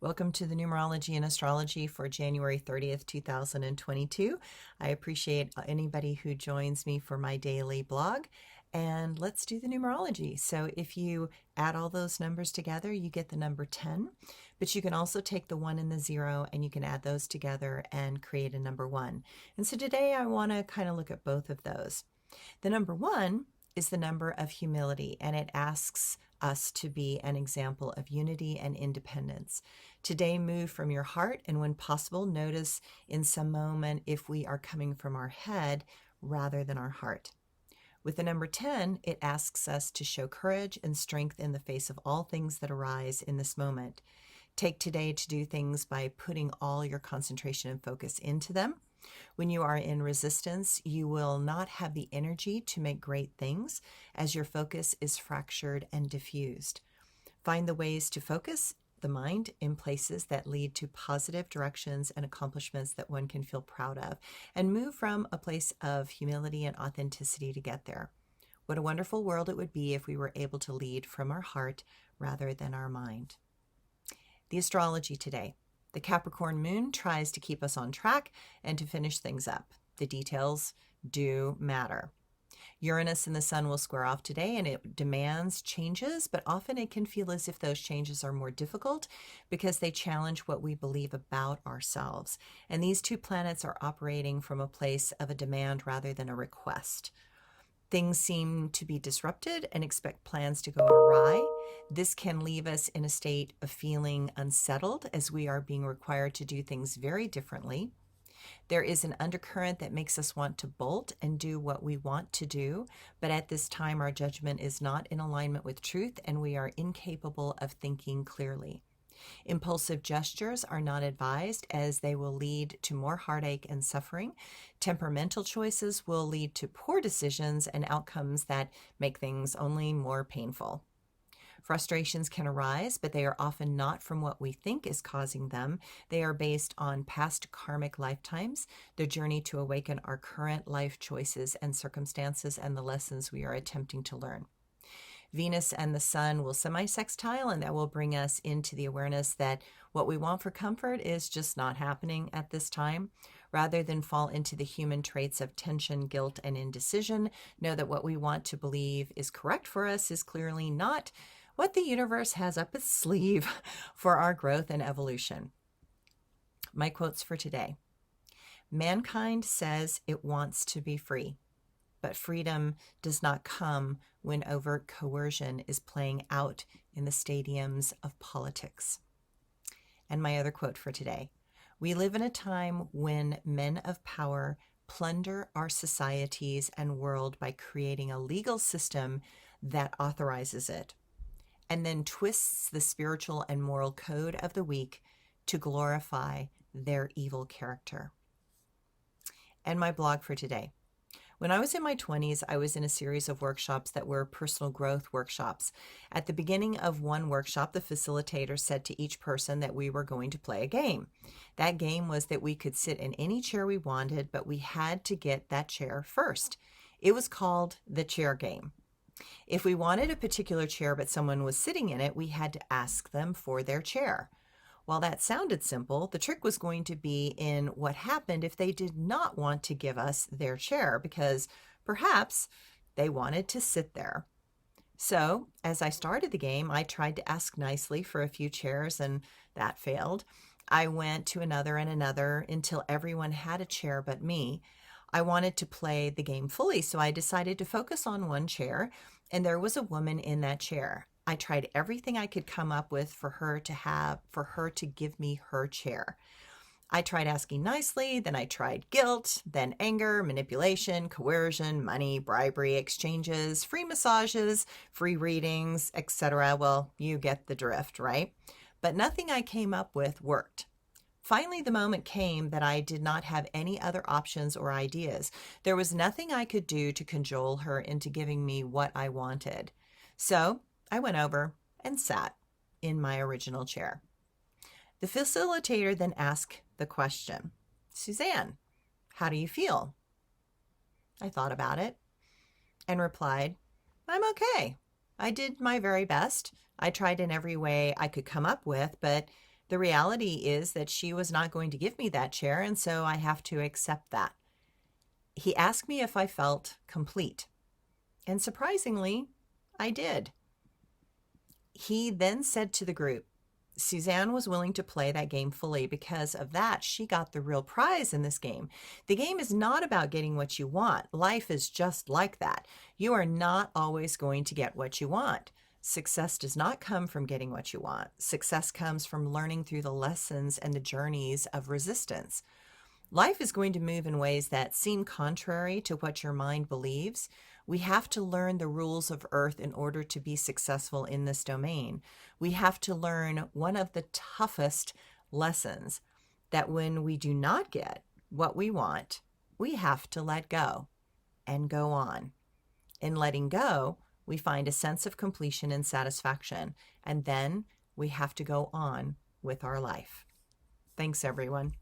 Welcome to the Numerology and Astrology for January 30th, 2022. I appreciate anybody who joins me for my daily blog. And let's do the numerology. So if you add all those numbers together, you get the number 10. But you can also take the 1 and the 0 and you can add those together and create a number 1. And so today I want to kind of look at both of those. The number 1 is the number of humility, and it asks us to be an example of unity and independence. Today, move from your heart, and when possible, notice in some moment if we are coming from our head rather than our heart. With the number 10, it asks us to show courage and strength in the face of all things that arise in this moment. Take today to do things by putting all your concentration and focus into them. When you are in resistance, you will not have the energy to make great things as your focus is fractured and diffused. Find the ways to focus the mind in places that lead to positive directions and accomplishments that one can feel proud of, and move from a place of humility and authenticity to get there. What a wonderful world it would be if we were able to lead from our heart rather than our mind. The astrology today. The Capricorn moon tries to keep us on track and to finish things up. The details do matter. Uranus and the sun will square off today, and it demands changes, but often it can feel as if those changes are more difficult because they challenge what we believe about ourselves. And these two planets are operating from a place of a demand rather than a request. Things seem to be disrupted and expect plans to go awry. This can leave us in a state of feeling unsettled as we are being required to do things very differently. There is an undercurrent that makes us want to bolt and do what we want to do, but at this time our judgment is not in alignment with truth and we are incapable of thinking clearly. Impulsive gestures are not advised as they will lead to more heartache and suffering. Temperamental choices will lead to poor decisions and outcomes that make things only more painful. Frustrations can arise, but they are often not from what we think is causing them. They are based on past karmic lifetimes, the journey to awaken our current life choices and circumstances, and the lessons we are attempting to learn. Venus and the sun will semi-sextile, and that will bring us into the awareness that what we want for comfort is just not happening at this time. Rather than fall into the human traits of tension, guilt, and indecision, know that what we want to believe is correct for us is clearly not what the universe has up its sleeve for our growth and evolution. My quotes for today. Mankind says it wants to be free, but freedom does not come when overt coercion is playing out in the stadiums of politics. And my other quote for today. We live in a time when men of power plunder our societies and world by creating a legal system that authorizes it, and then twists the spiritual and moral code of the weak to glorify their evil character. And my blog for today. When I was in my 20s, I was in a series of workshops that were personal growth workshops. At the beginning of one workshop, the facilitator said to each person that we were going to play a game. That game was that we could sit in any chair we wanted, but we had to get that chair first. It was called the chair game. If we wanted a particular chair but someone was sitting in it, we had to ask them for their chair. While that sounded simple, the trick was going to be in what happened if they did not want to give us their chair because perhaps they wanted to sit there. So, as I started the game, I tried to ask nicely for a few chairs and that failed. I went to another and another until everyone had a chair but me. I wanted to play the game fully, so I decided to focus on one chair, and there was a woman in that chair. I tried everything I could come up with for her to give me her chair. I tried asking nicely, then I tried guilt, then anger, manipulation, coercion, money, bribery, exchanges, free massages, free readings, etc. Well, you get the drift, right? But nothing I came up with worked. Finally, the moment came that I did not have any other options or ideas. There was nothing I could do to cajole her into giving me what I wanted. So I went over and sat in my original chair. The facilitator then asked the question, Suzanne, how do you feel? I thought about it and replied, I'm okay. I did my very best. I tried in every way I could come up with, but The reality is that she was not going to give me that chair, and so I have to accept that. He asked me if I felt complete, and surprisingly, I did. He then said to the group, Suzanne was willing to play that game fully. Because of that, she got the real prize in this game. The game is not about getting what you want. Life is just like that. You are not always going to get what you want. Success does not come from getting what you want. Success comes from learning through the lessons and the journeys of resistance. Life is going to move in ways that seem contrary to what your mind believes. We have to learn the rules of Earth in order to be successful in this domain. We have to learn one of the toughest lessons, that when we do not get what we want, we have to let go and go on. In letting go, we find a sense of completion and satisfaction, and then we have to go on with our life. Thanks, everyone.